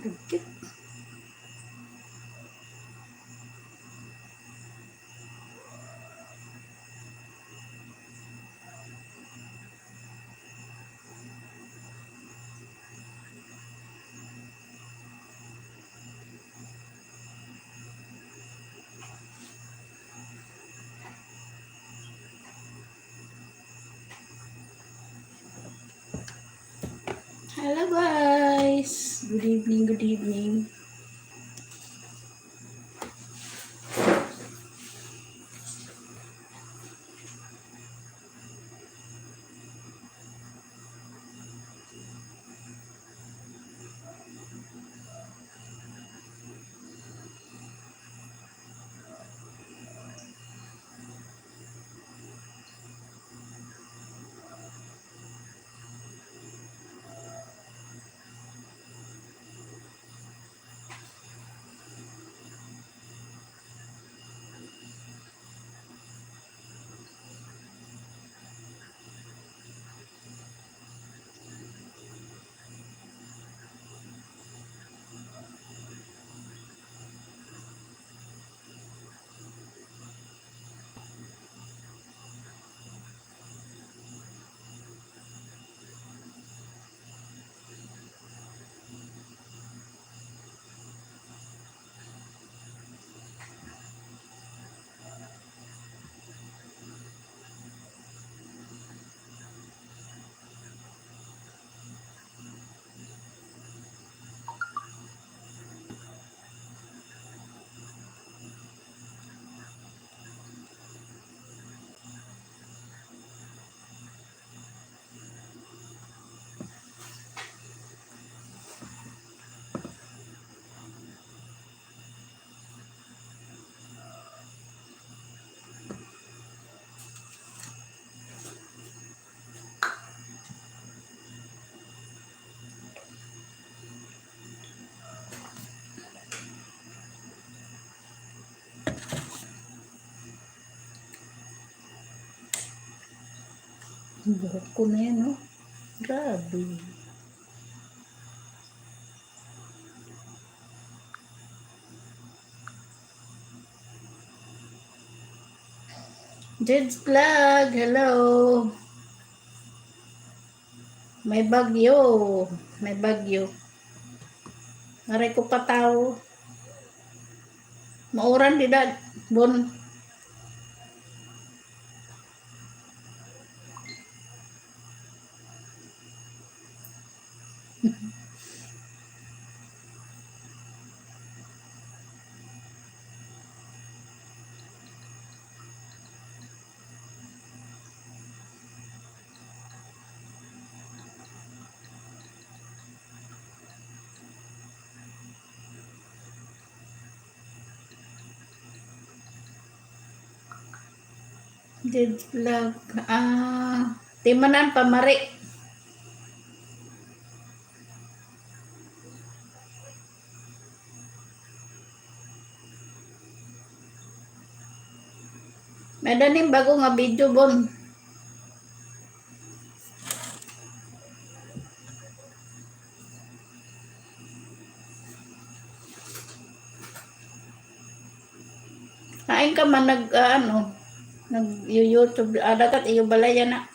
Dugkit. Hello guys, good evening, good evening. Buhok ko na yan, no? Grabe. Jed's Vlog, hello. May bagyo. May bagyo. Aray ko pataw. Mauran di dad. Bon. Jed's Vlog. Timanan pamari. May daning bago nga video, bon. Kain ka man nag-YouTube. Dagat iyo balaya na.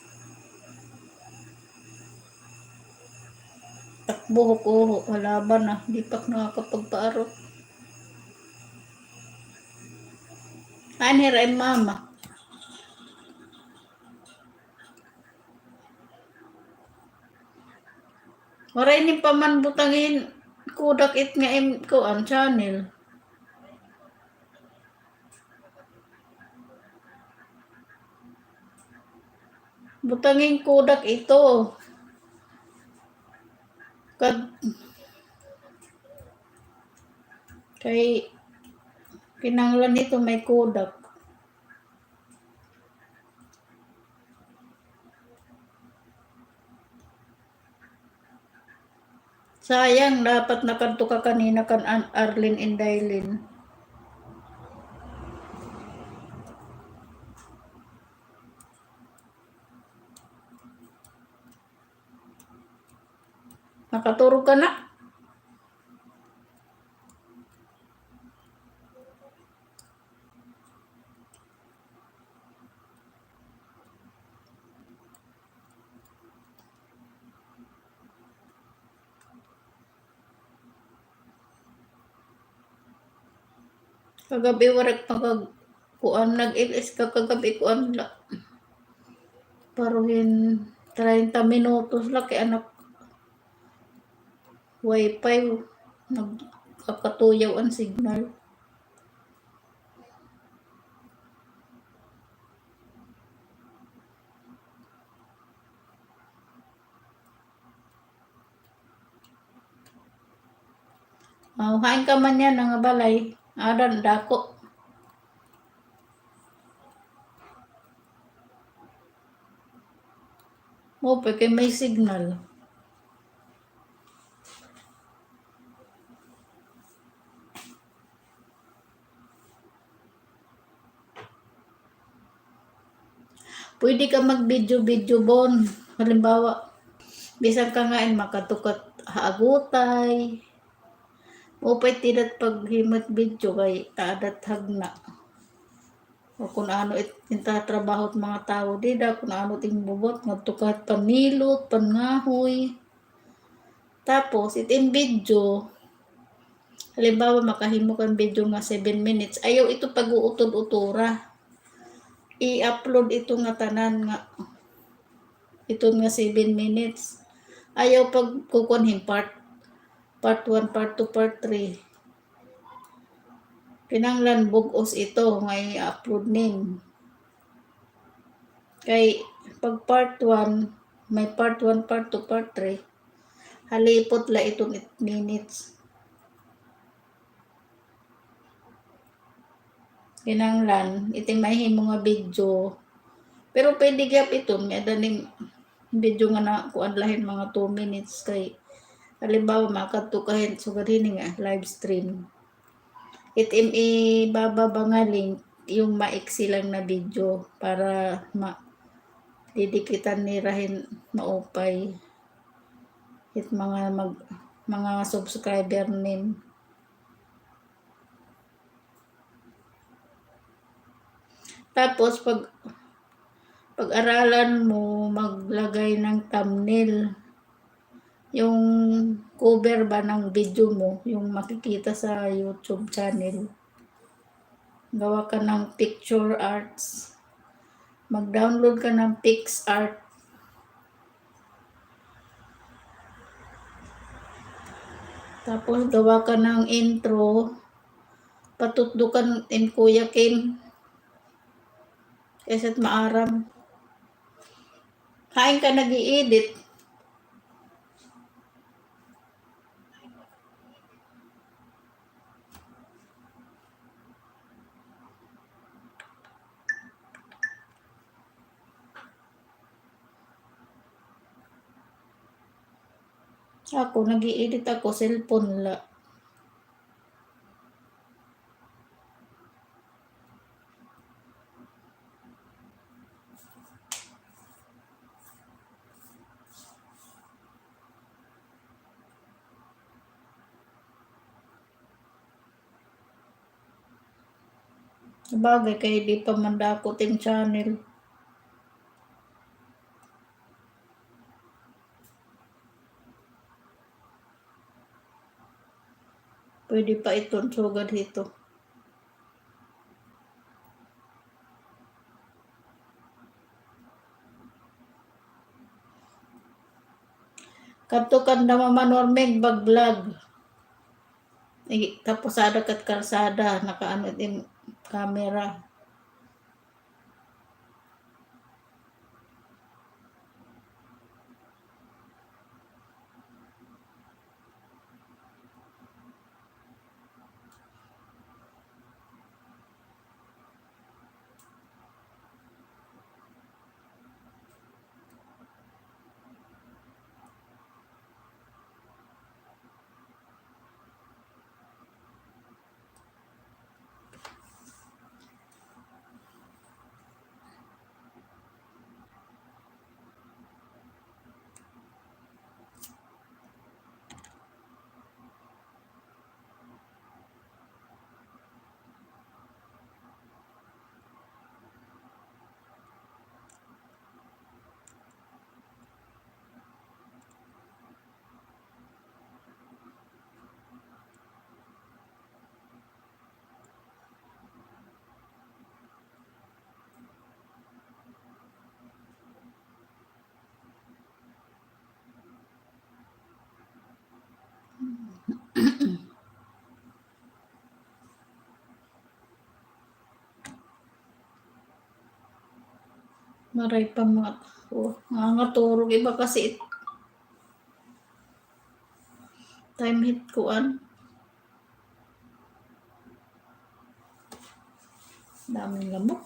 Takbo ko, wala ba na. Di pa nakakapagpaarot. Kain hiray mama. Waray ni paman butangin kudak it nga ko ang channel. Butangin kudak ito. Kay kinanglan nito may kudak. Sayang, dapat nakanto ka kanina kan Arlene Indaylin. Nakaturog ka na? Kagabi warak pagag kuan nag-LS ka kagabi kuan la. Paruhin 30 minutos la kay anak wifi nagkakatuyaw ang signal. Kain ka man yan nga balay. Adan dako. Mo pa kay may signal. Pwede ka mag-video bon. Halimbawa, bisan ka nga makatukat haagutay. O pa'y tidat paghimot video kay adat hagna. O kung ano trabaho at mga tao dida, kung ano bubot, magtukat panilot, pangahoy. Tapos, itin video, halimbawa makahimo kang video nga 7 minutes, ayaw ito pag-uutod-utura. I-upload ito nga tanan nga, ito nga 7 minutes. Ayaw pag kukunhin part 1, part 2, part 3. Kinanglan bugos ito nga i-upload nin. Kay pag part 1, may part 1, part 2, part 3. Halipot la itong 8 minutes. Kinanglan, iting mahimo nga video. Pero pwede gyap ito, may adaning video nga na kuan lahin mga 2 minutes kay halimbawa makadto kahin sugad hini nga live stream. Itim ibababa nga link yung maiksi lang na video para didikitan ni rahin maupay it mga subscriber nin. Tapos pag-aralan mo maglagay ng thumbnail. Yung cover ba ng video mo, yung makikita sa YouTube channel. Gawa ka ng picture arts. Mag-download ka ng PixArt. Tapos gawa ka ng intro. Patutdukan in Kuya Kim. Kasa't maaram. Kain ka nag-i-edit. Ako, nag-i-edit ako, cellphone la. Sabagay, kaya di pa mandako ting channel. Pwede pa itong sugad dito. Katukan na mamanormeg baglag. Tapos ada kat kalsada, nakaano din camera. Maray pa mga tao. Nga turog iba kasi time hit kuan. Daming lamok.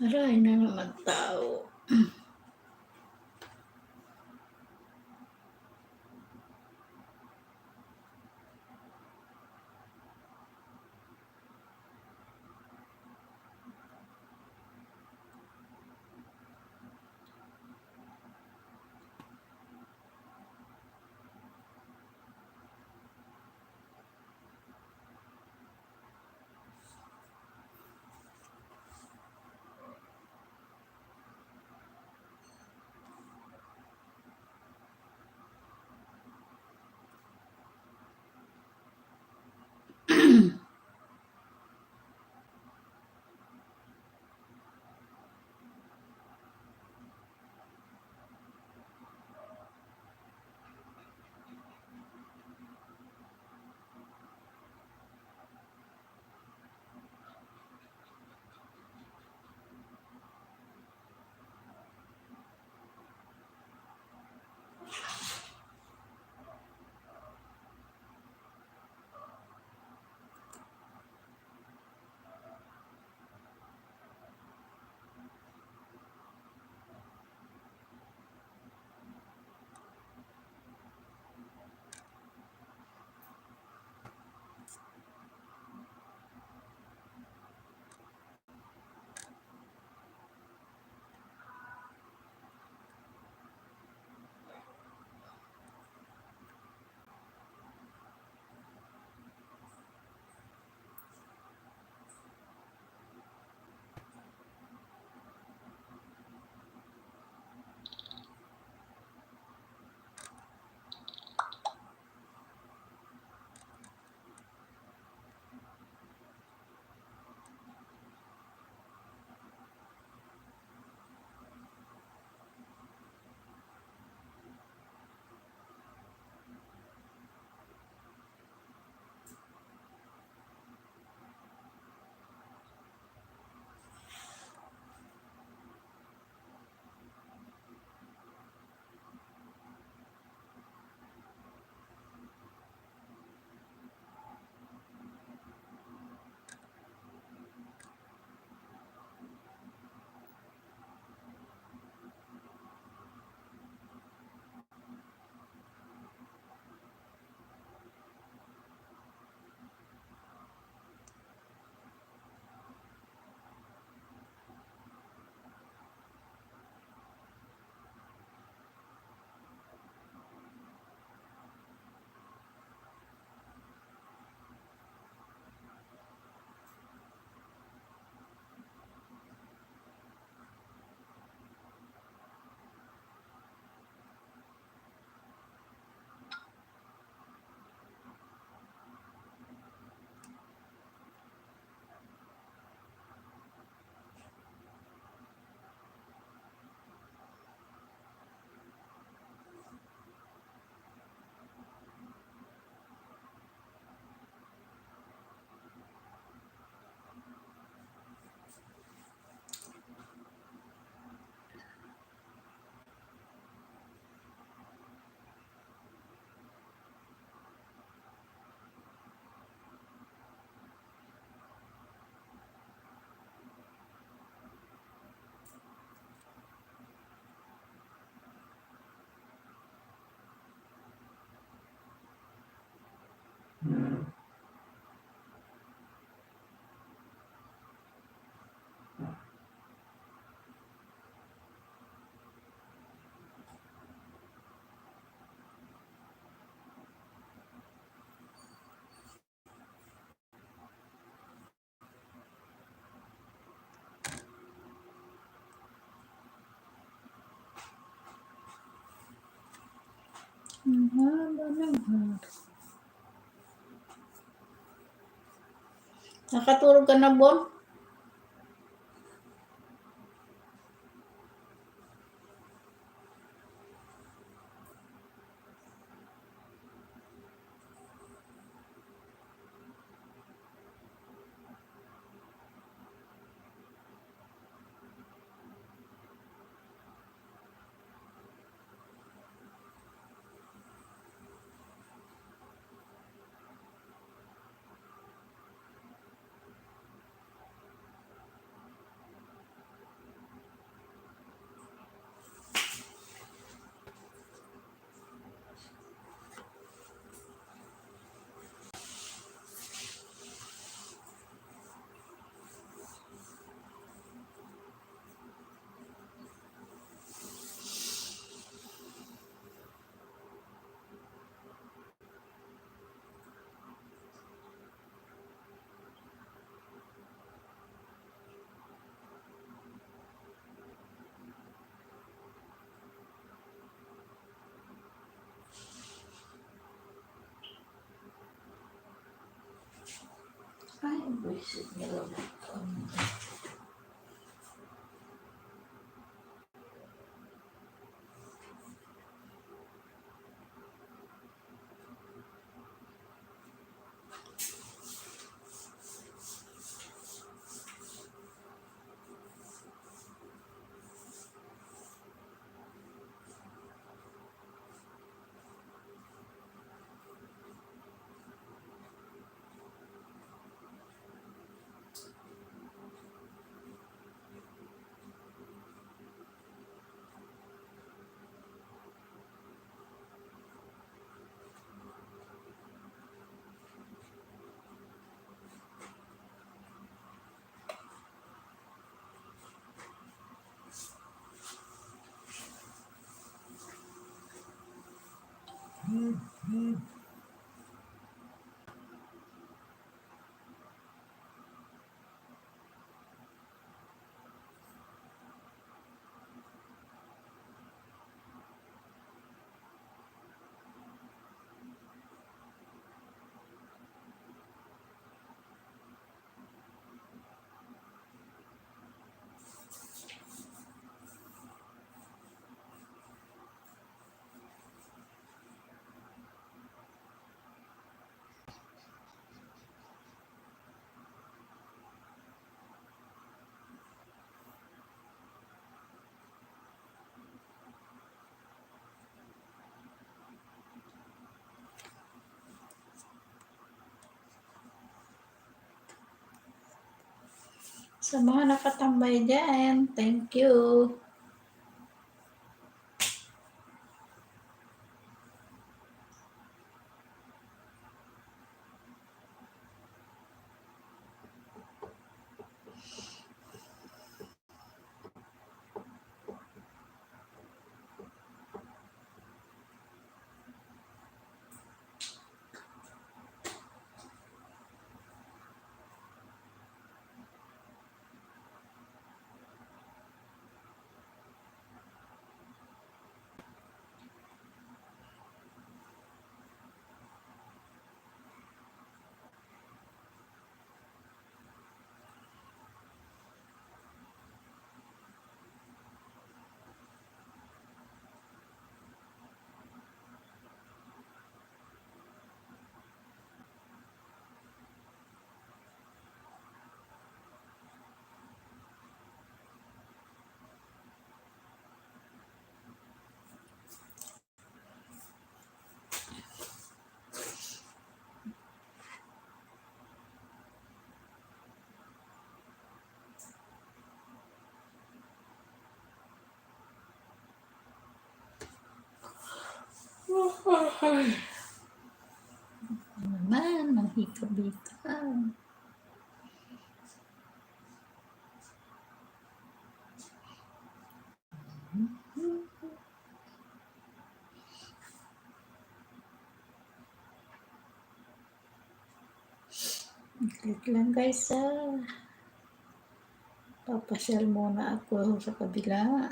Maray na naman tao. Ang haba ng hair. Nakatulog ka na, Bon? Ay, buisit niya lang. Sa mga nakatambay dyan, thank you. Naman, manghika-bika. Click lang guys papasyal muna ako sa kabila.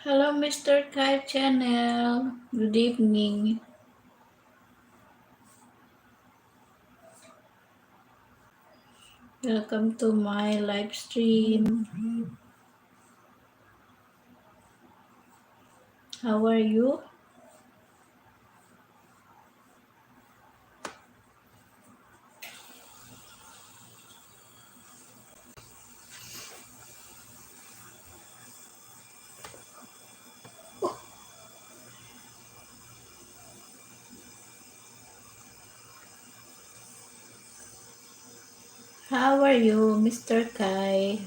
Hello, Mr. Kai channel. Good evening. Welcome to my live stream. How are you? How are you, Mr. Kai?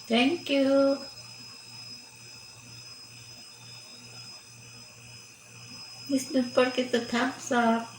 Thank you. Please don't forget to thumbs up.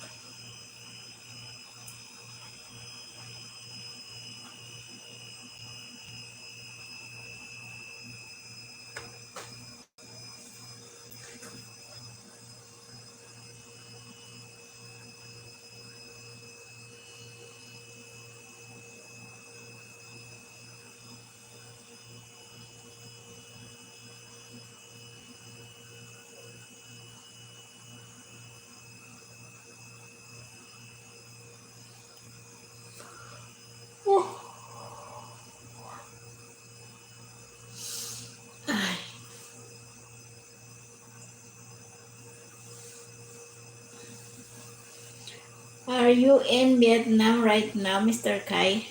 Are you in Vietnam right now, Mr. Kai?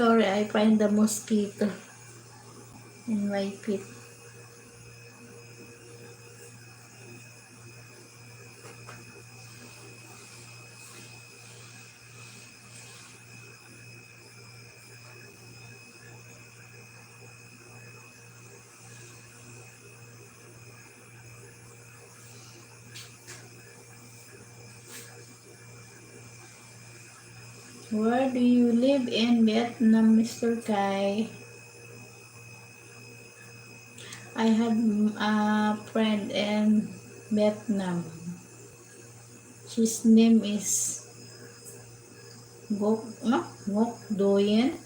Sorry, I find the mosquito in my feet. Where do you live in Vietnam, Mr. Kai? I have a friend in Vietnam. His name is Ngok Doyen.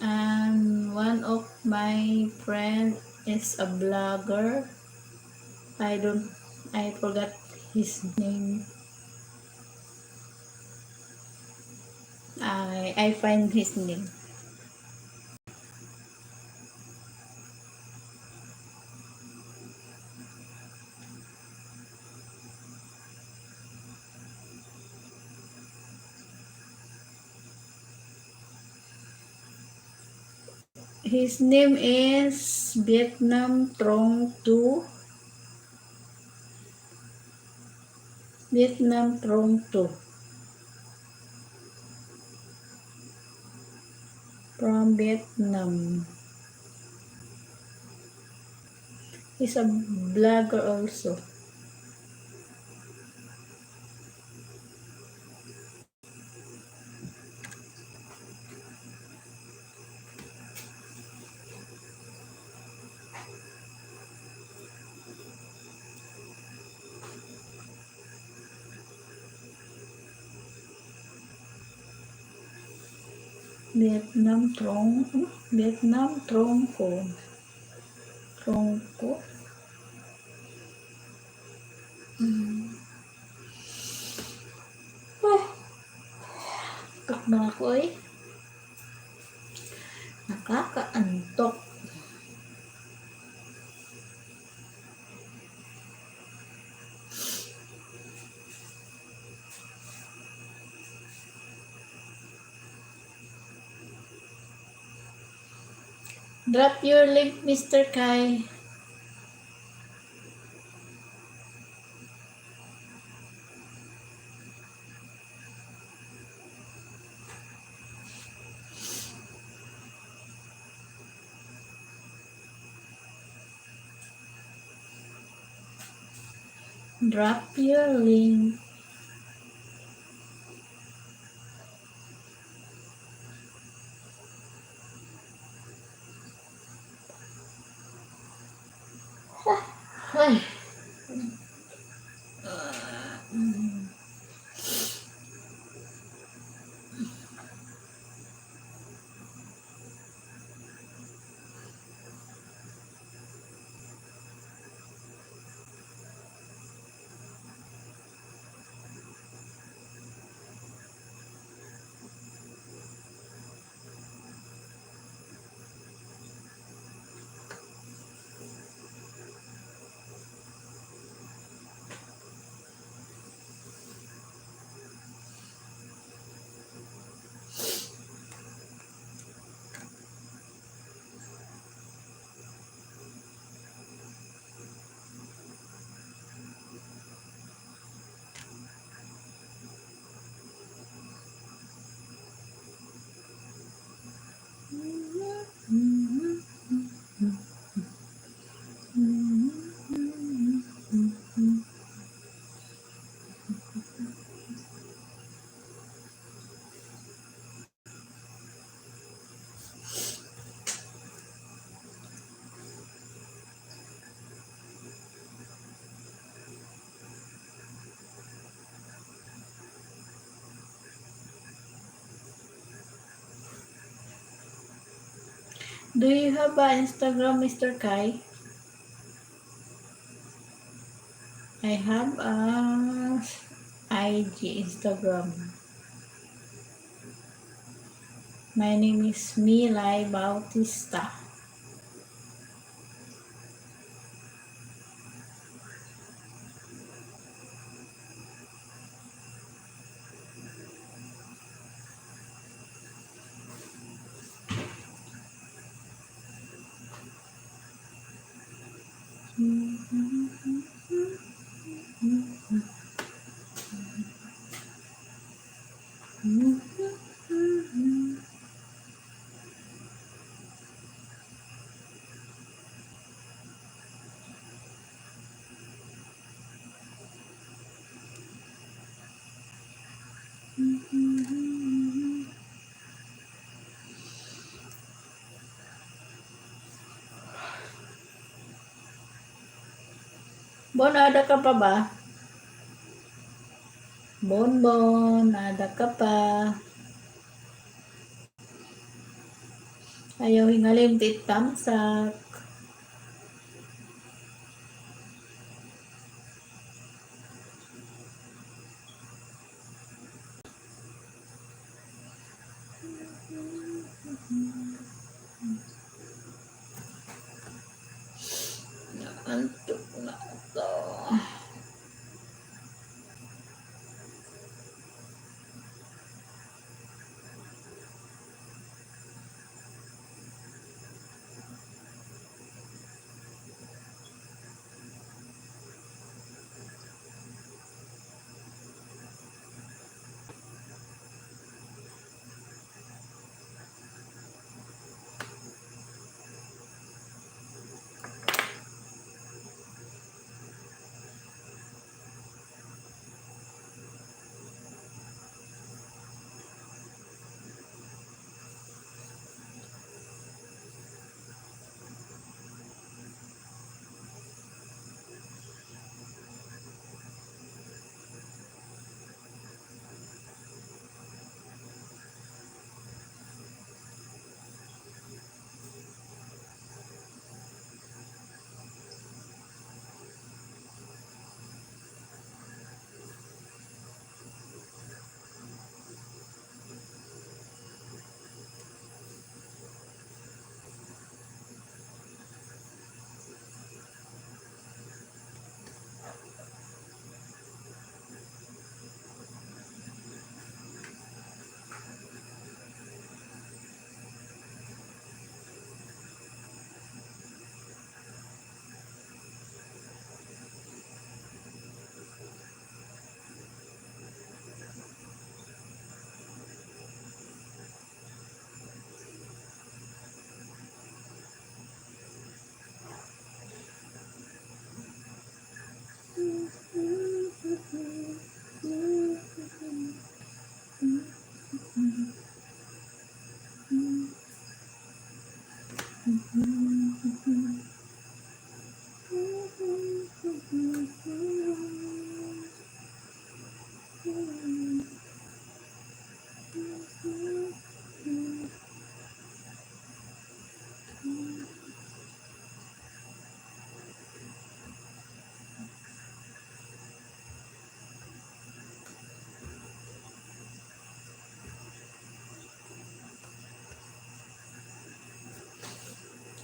And one of my friend is a blogger. I don't, I forgot his name. I find his name. His name is Vietnam Trong Tu. Vietnam Trong Tu. From Vietnam. He's a blogger also. Vietnam Tronco. Oh, tuk na ako eh. Nakakaantok. Drop your link, Mr. Kai. Drop your link. Ay. Do you have a Instagram, Mr. Kai? I have a IG Instagram. My name is Milay Bautista. Bon, ada ka pa ba? Bonbon, ada ka pa? Ayaw hingalim tit tamsak. Antuk na to.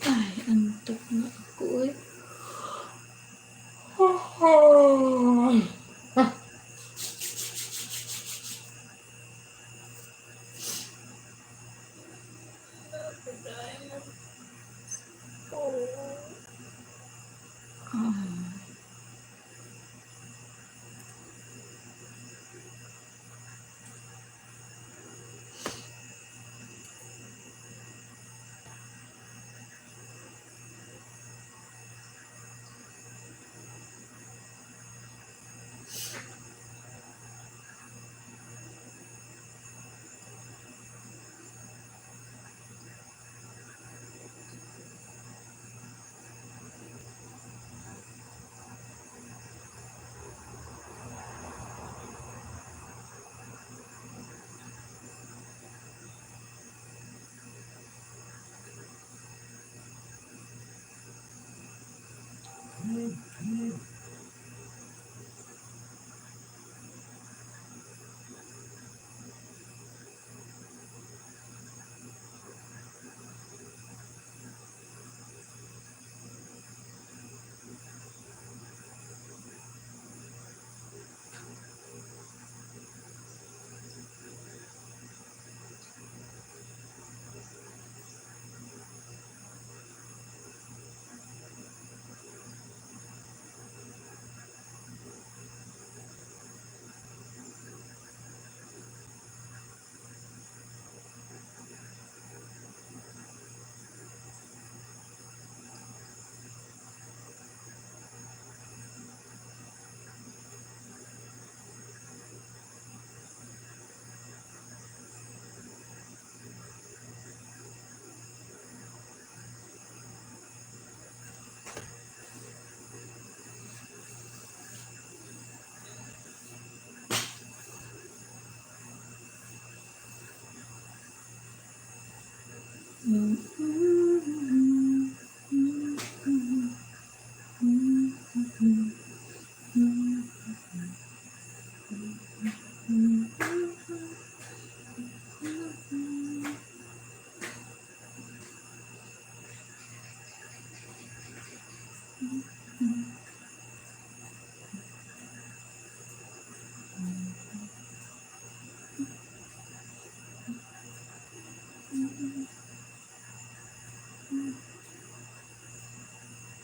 Ay, antok na ako eh.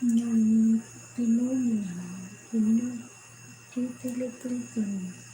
Yung Pinoy na, Pinoy, Philippines.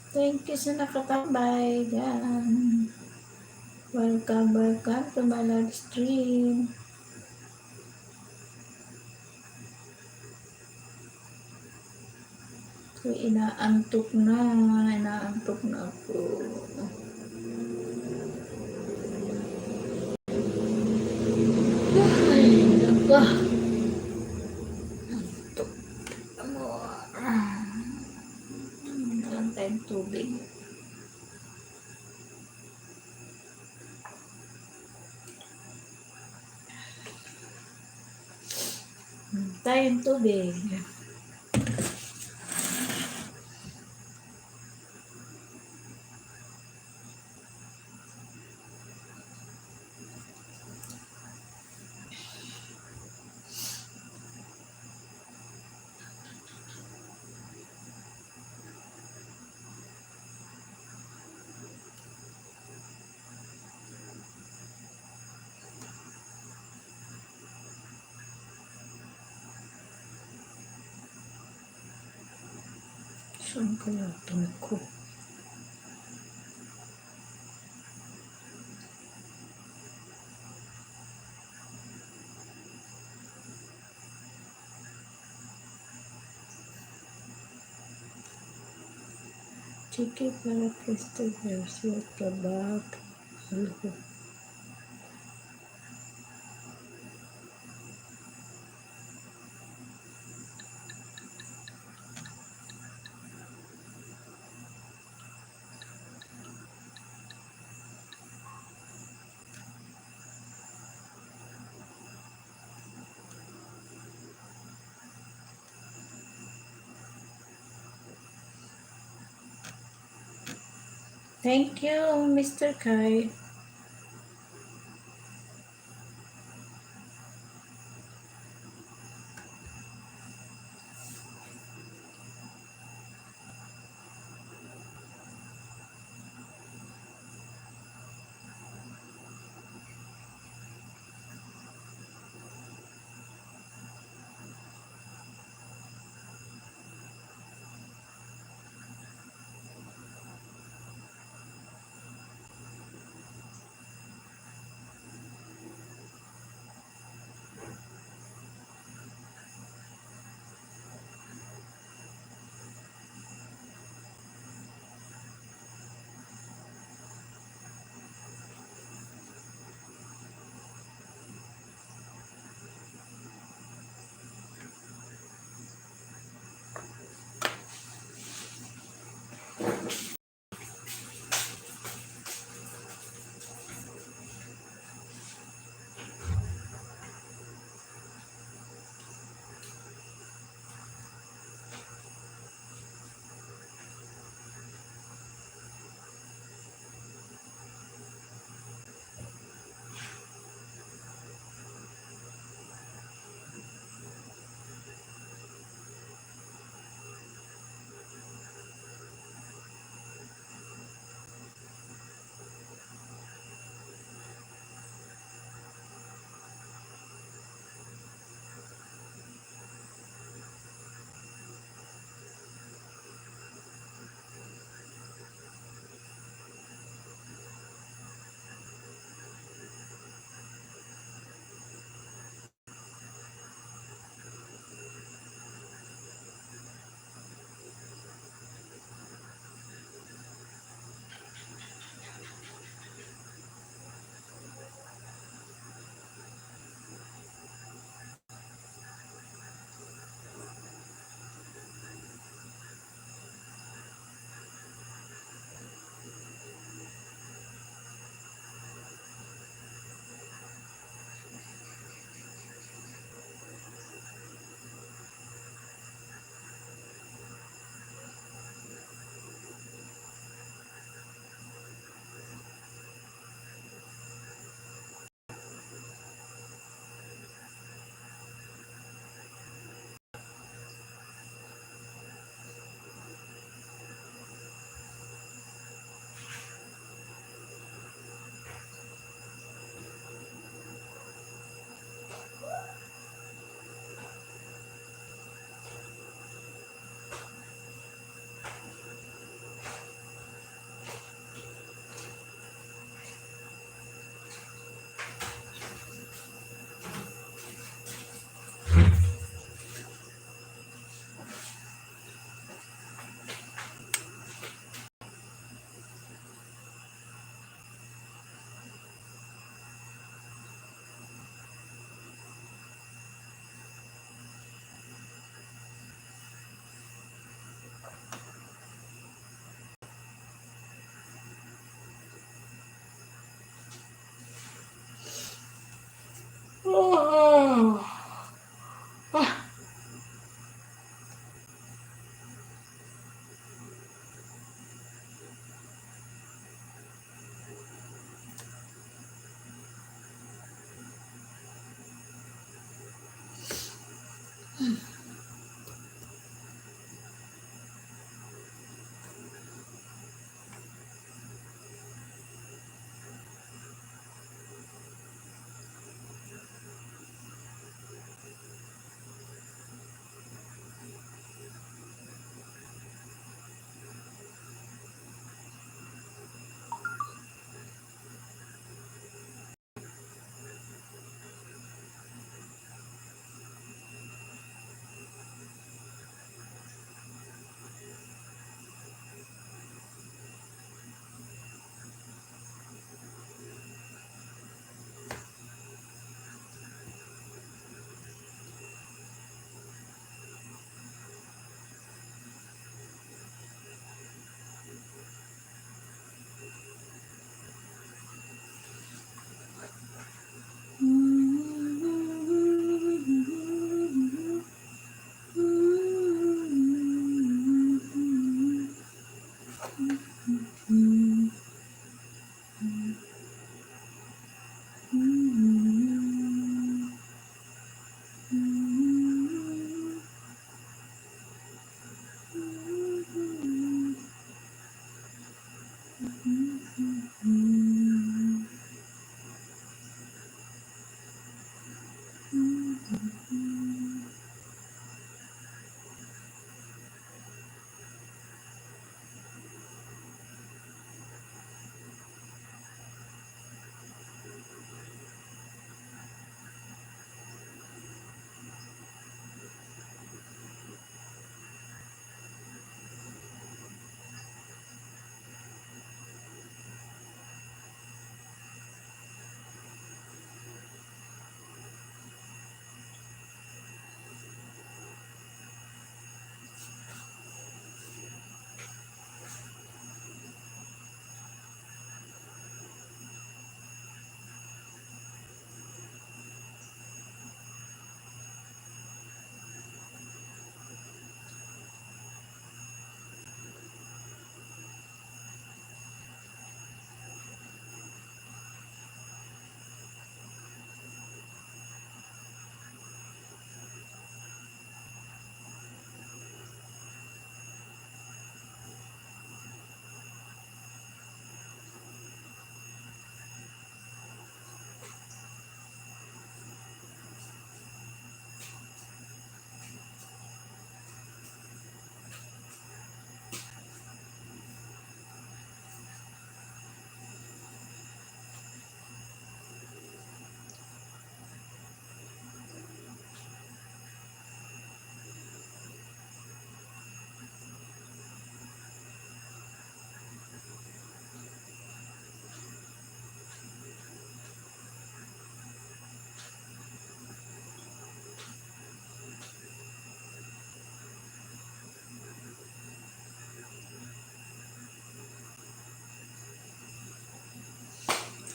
Thank you sa nakatambay dyan. Welcome to my live stream. So, inaantok na ako. Ay, naka. Antok. tayong tubig. Tayong tubig. Saan kaya ito ko? Chique para esta versión trabajo. Algo. Thank you, Mr. Kai.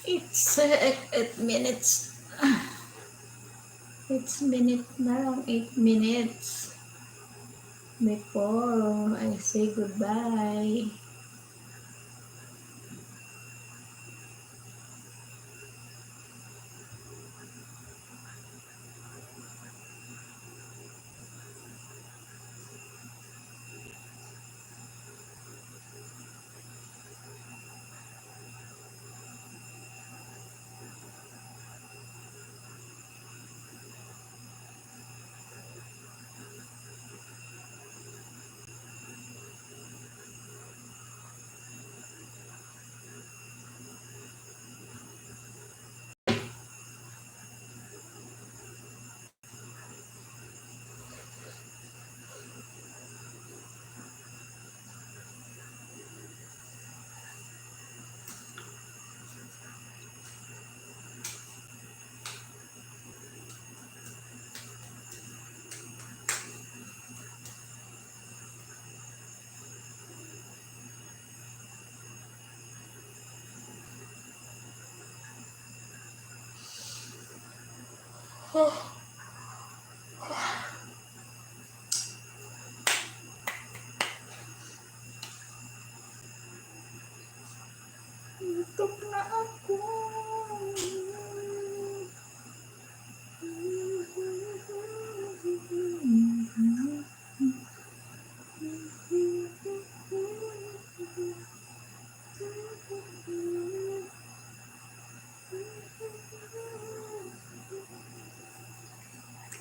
It's 8 minutes. It's minute na lang, 8 minutes before I say goodbye.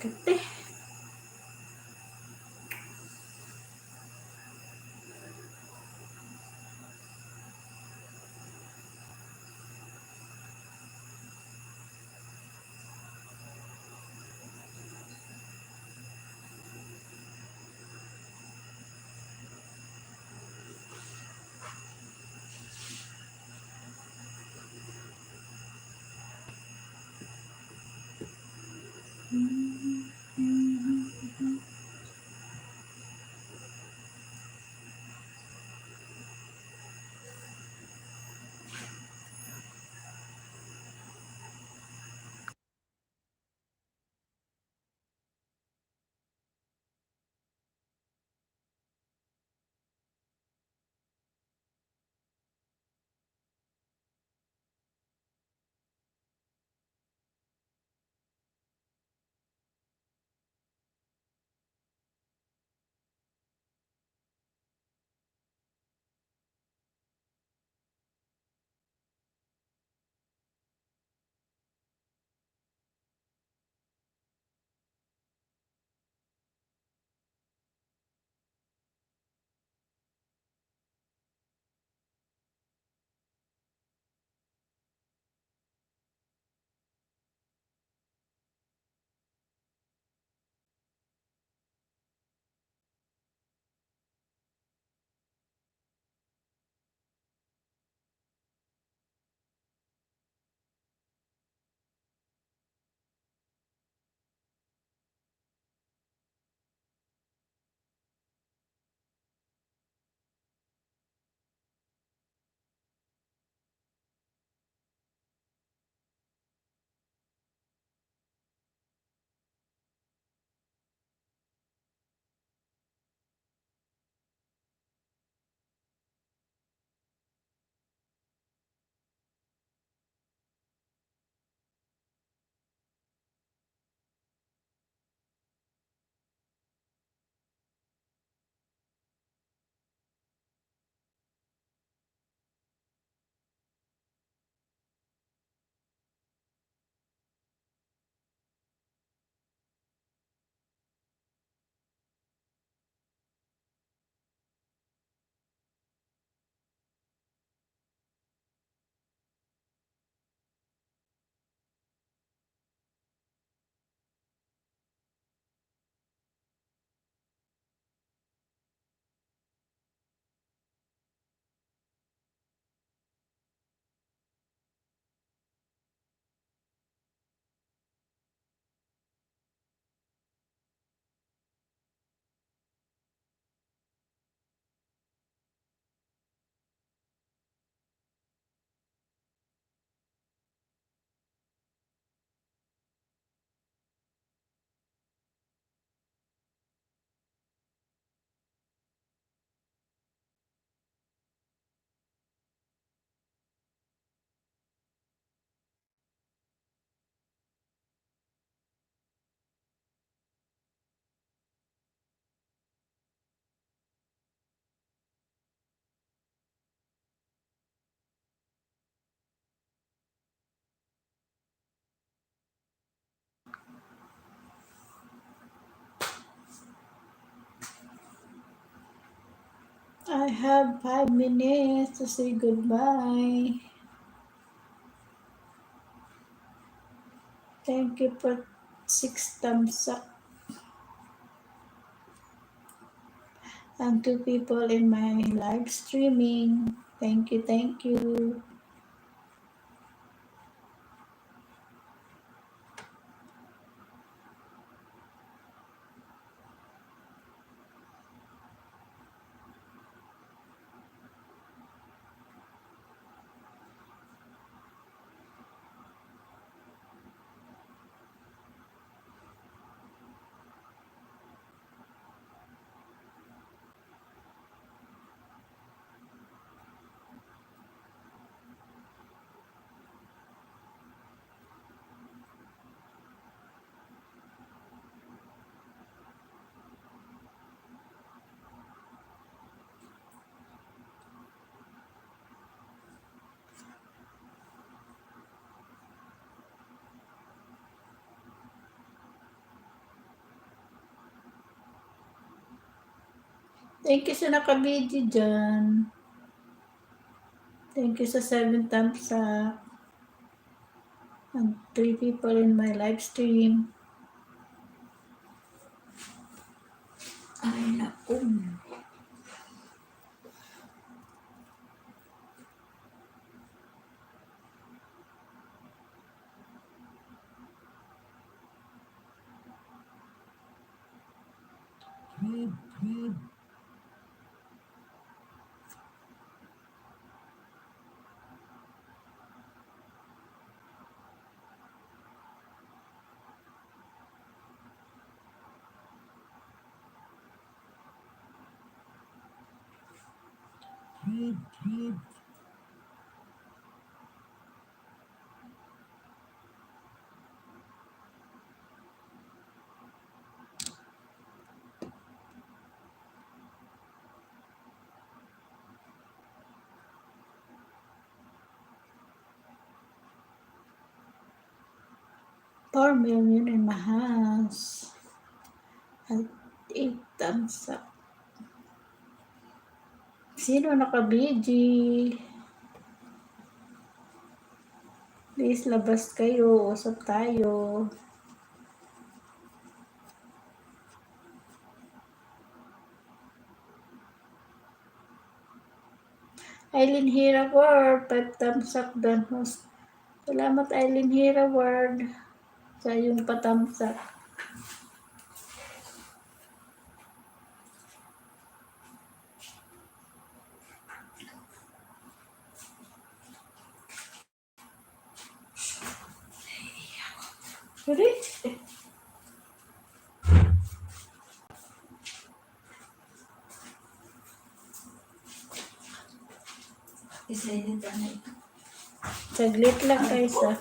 Kate. I have 5 minutes to say goodbye. Thank you for 6 thumbs up and 2 people in my live streaming. Thank you, thank you. Thank you sa nakabidyo dyan. Thank you sa 7 thumbs up. And 3 people in my live stream. Ay, naku. $4 million in my house. At 8 thumbs up. Sino nakabidyo? Please, labas kayo. Usap tayo. Eileen Hira Ward, 5 thumbs up dan host. Salamat Eileen Hira Ward sa iyong pa-thumbs up. Sorry? Isa-edit na ito. Saglit lang guys ah.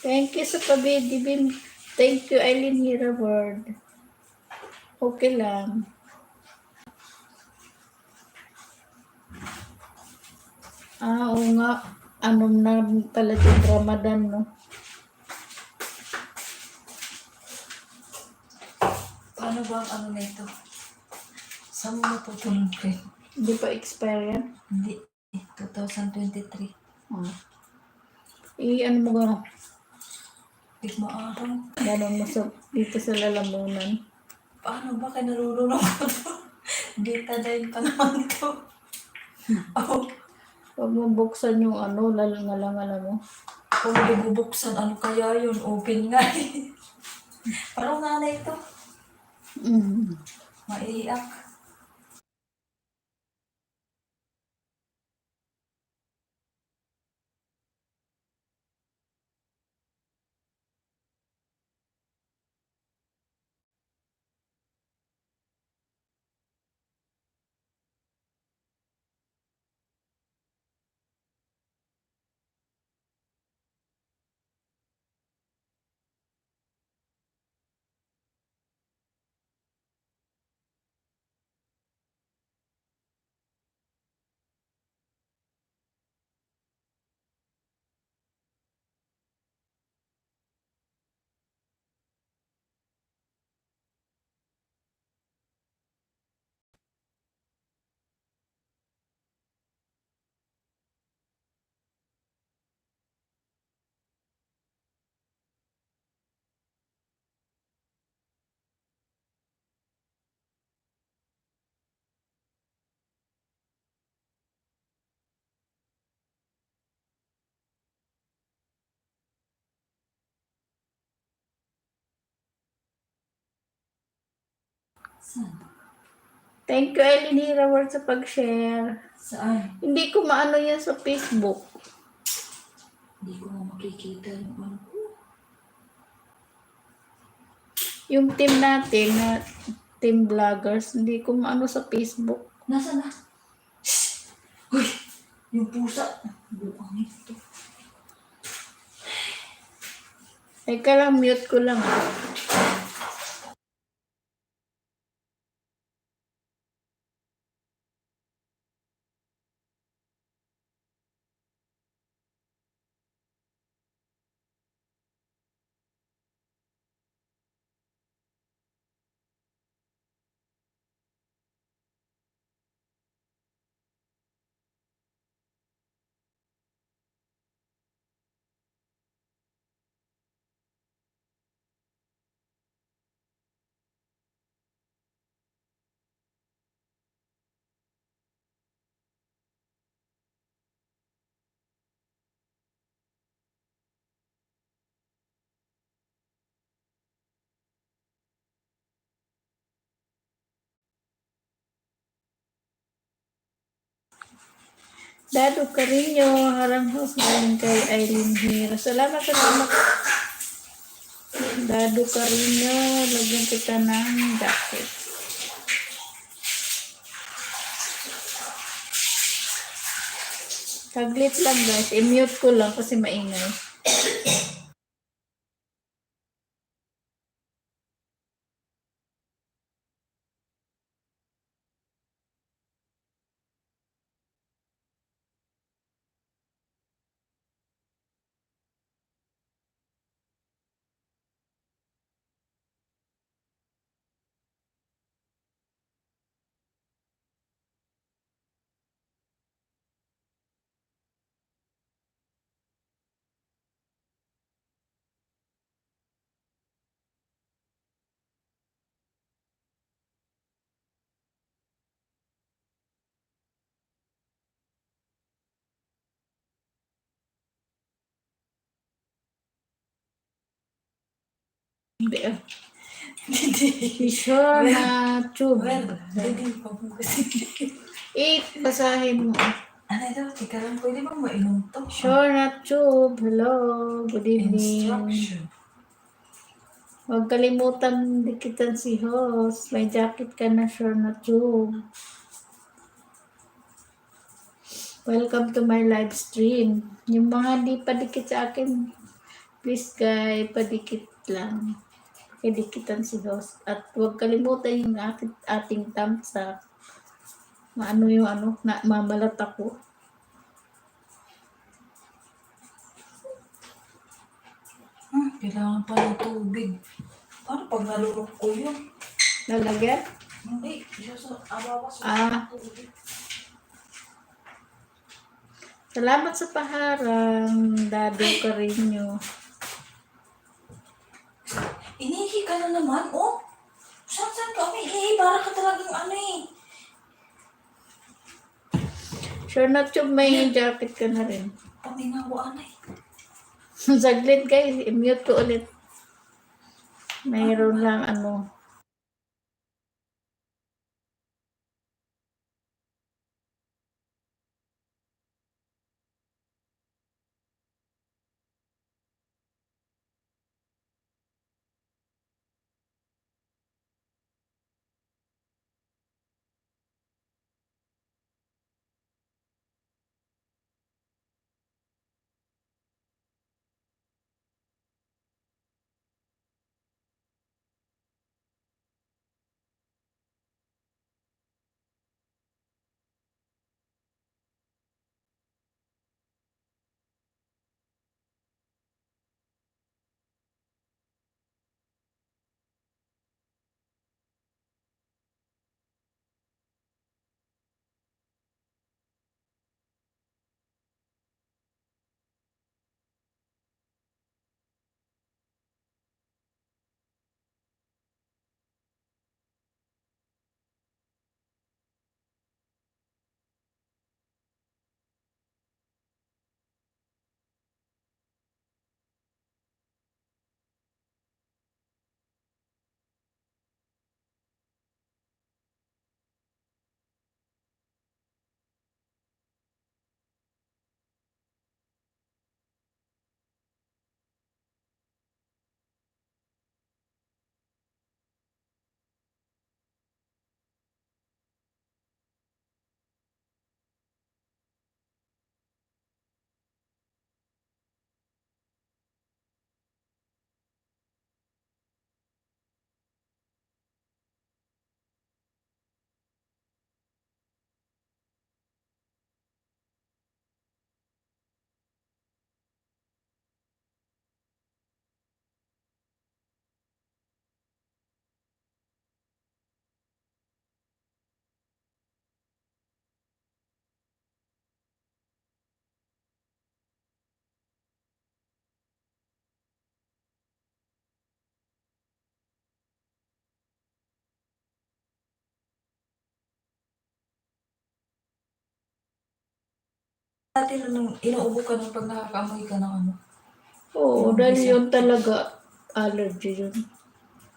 Thank you sa pabidibim. Thank you Eileen Hira Ward. Okay lang. Oo nga. Ano na pala yung Ramadan, no? Paano ba ang ano na ito? Saan mo matutulog kayo? Hindi pa expire yan? Hindi. 2023. Ah. Ano mo gano'n? Di maaraw. Gano'n mo sa, dito sa lalamunan. Paano ba kayo narurunong ko to? Betadine pa naman to. Oh, Huwag mo buksan yung ano, lalangala mo. kung bubuksan, ano kaya yun? Open nga eh. Parang nga na ito. Maiiyak. Saan? Thank you, Eileen Hira Ward, sa pag-share. Saan? Hindi ko maano yan sa Facebook. Hindi ko nga makikita yung ano ko. Yung team natin na team vloggers, hindi ko maano sa Facebook. Nasaan na? Uy! Yung pusa. Buang ito. Teka lang, mute ko lang. Dado Carino, harang host galing kay Eileen Hero. Salamat. Dado Carino, lagyan kita ng jacket. Saglit lang guys, i-mute ko lang kasi maingay. Hindi ah. Hindi. Sure na tube. Well, hindi pa po kasi. Basahin mo. Ano ito? Teka lang, pwede bang mainom to? Sure na tube. Hello. Good evening. Instruction. Huwag kalimutan dikitan si host. May jacket ka na, sure na tube. Welcome to my live stream. Yung mga di pa dikit sa akin, please guys, padikit lang. Dikitan si host. At huwag kalimutan yung ating thumbs up. Maano yung mamalat ako. Kailangan pa ng tubig. Paano pag nalulok ko yun? Lalagyan? Hindi. Abawas Ah. tubig. Salamat sa paharang, Dado Carino. Inihi ka na naman, oh. Saan ka umiihi? Para ka talagang ano eh. Sure na tube, may jacket ka na rin. Paminawaan eh. Saglit guys, i-mute ko ulit. Mayroon lang ano. Dati nung inuubo ka nung pag nakakaamoy ka ng ano, Oo, yung dahil gisa. yun talaga, allergy yun.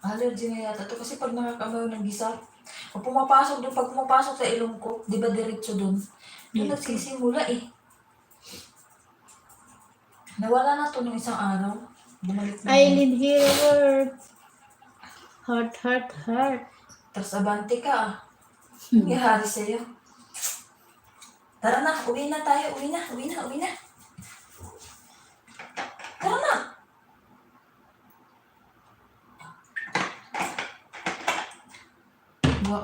Allergy na yata to kasi pag nakakaamoy ng gisa, pag pumapasok sa ilong ko, di ba diretso dun? Doon Dito. nagsisimula eh. Nawala na to nung isang araw. Bumalik na naman. Eileen Hayward. Heart, heart, heart. Tapos abante ka ah. Ang nangyari sa'yo. Tara na, uwi na tayo. Uwi na. Tara na.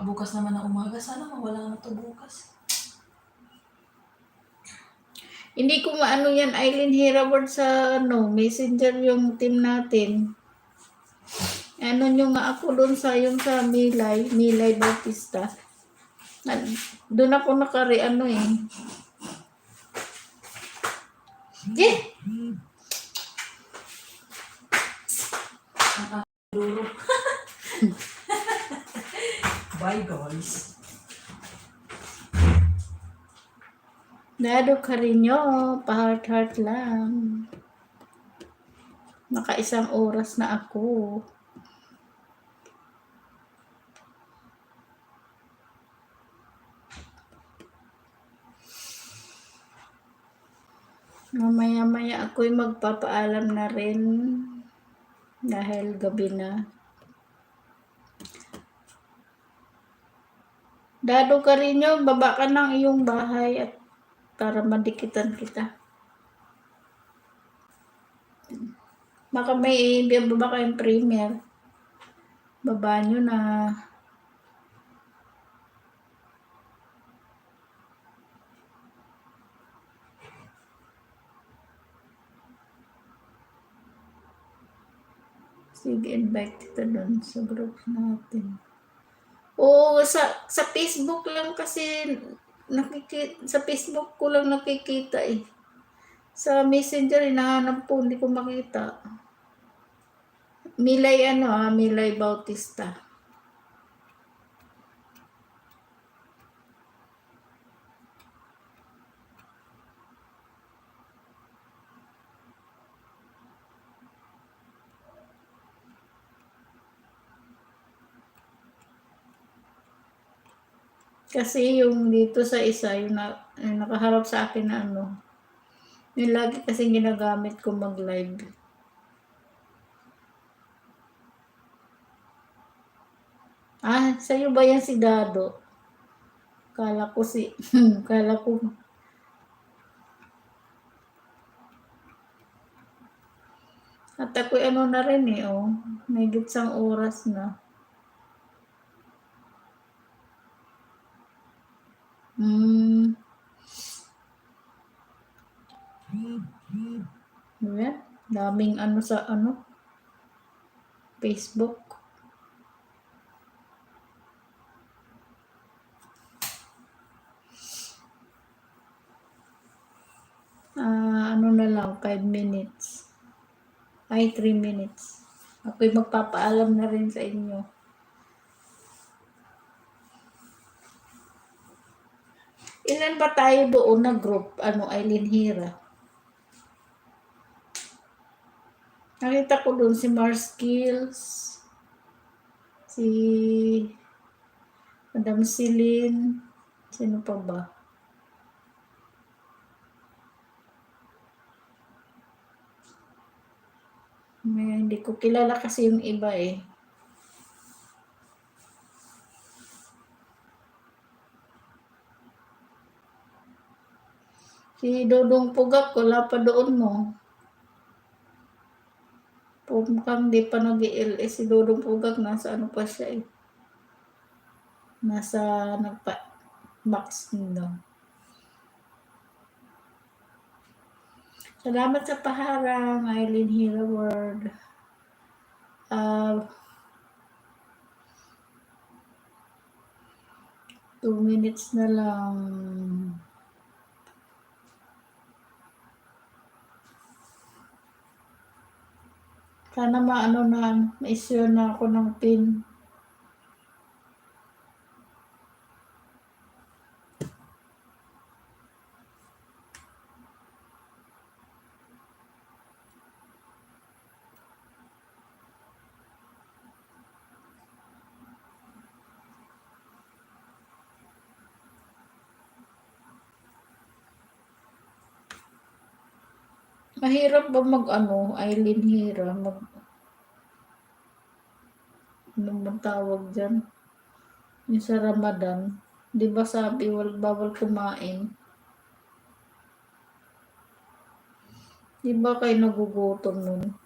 Bukas naman ng umaga. Sana mawala na to bukas. Hindi ko maano yan, Eileen Hayward sa messenger yung team natin. Ano nyo nga ako doon sa yung sa Milay Bautista. Doon ako eh. Eh! Duro. Bye guys. Dado ka rin nyo, pa-heart-heart lang. Naka-isang oras na ako. Mamaya-maya ako'y magpapaalam na rin dahil gabi na. Dado ka rin nyo, baba ka ng iyong bahay at para madikitan kita. Baka may baba kayong premier. Baba nyo na. Sige, invite kita doon sa group natin. Oo, sa Facebook lang kasi sa Facebook ko lang nakikita eh. Sa Messenger, hinahanap po, hindi ko makita. Milay Bautista. Kasi yung dito sa isa, yung nakaharap sa akin na yung lagi kasi ginagamit ko mag-live. Sa'yo ba yan si Dado? Kala ko at ako'y na rin may gitsang oras na. Ayan, daming sa Facebook. Na lang, 5 minutes. 3 minutes. Ako'y magpapaalam na rin sa inyo. Ilan ba tayo doon na group? Eileen Hira? Nakita ko doon si Mars Skills, si Madam Celine, sino pa ba? Hindi ko kilala kasi yung iba eh. Si Dodong Pugak, wala pa doon mo. Mukhang di pa nag-i-LS si Dodong Pugak, nasa pa siya eh. Nasa box daw. Salamat sa paharang, Eileen Hayward. 2 minutes na lang. Sana ma-issue na ako ng pin. Mahirap ba mag-ano, Eileen Hira, ano bang tawag dyan? Yung sa Ramadan. Di ba sabi, bawal kumain? Di ba kayo nagugutom nun?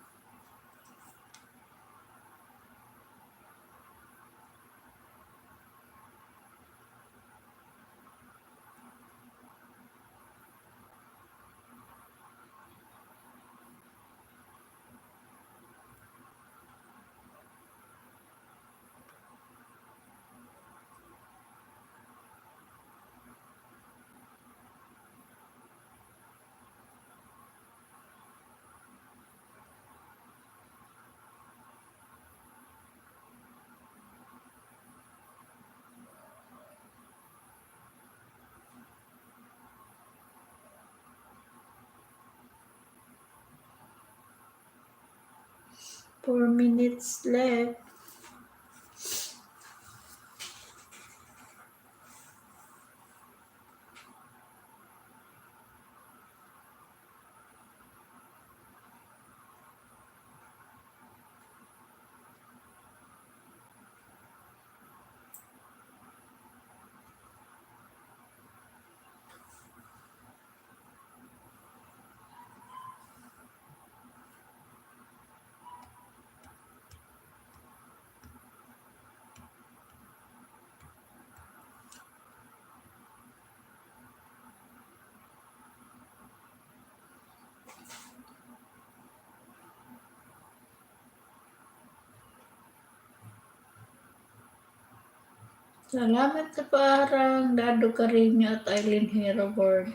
Four minutes left. Salamat sa parang Dado Carino at Eileen Hero Board.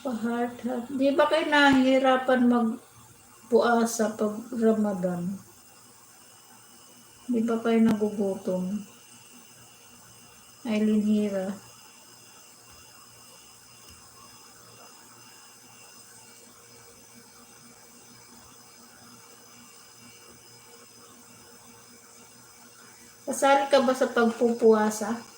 Pa-heart. Di ba kayo nahihirapan magpuasa pag Ramadan? Di ba kayo nagugutom? Eileen Hira. Kasali ka ba sa pagpupuasa?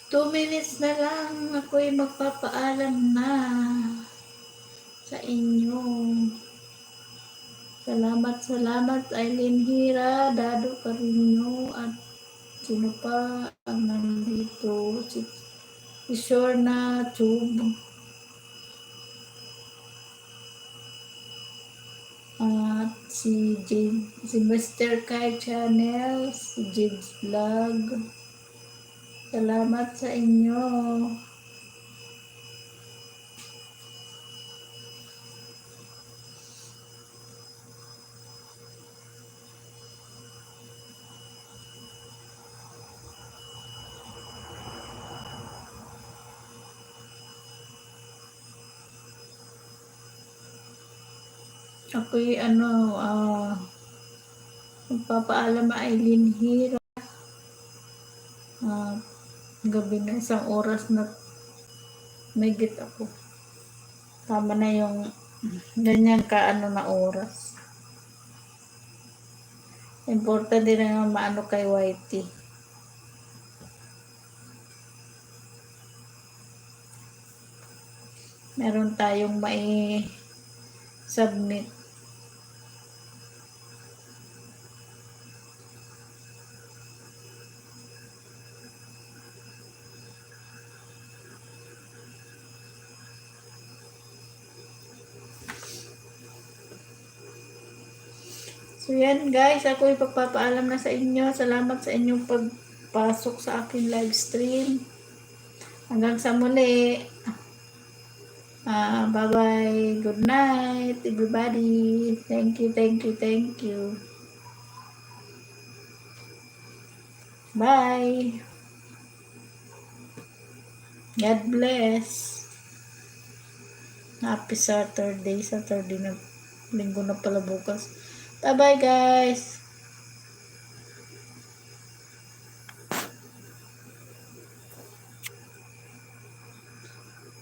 Two minutes na lang, ako'y magpapaalam na sa inyo. Salamat Eileen Hira, Dado Carino, at sino pa ang nandito? Si Shorna Tube, at si Mr. Kai Channel, si Jigs Vlog. Salamat sa inyo. Ako'y magpapaalam Eileen Hira. Gabi na, isang oras na may git ako. Tama na yung ganyan na oras. Importante na naman maano kay Whitey. Meron tayong submit. So yan guys, ako ipagpapaalam na sa inyo. Salamat sa inyong pagpasok sa aking live stream. Hanggang sa muli. Bye-bye. Good night, everybody. Thank you, thank you, thank you. Bye. God bless. Happy Saturday. Saturday na. Linggo na pala bukas. Bye-bye, guys.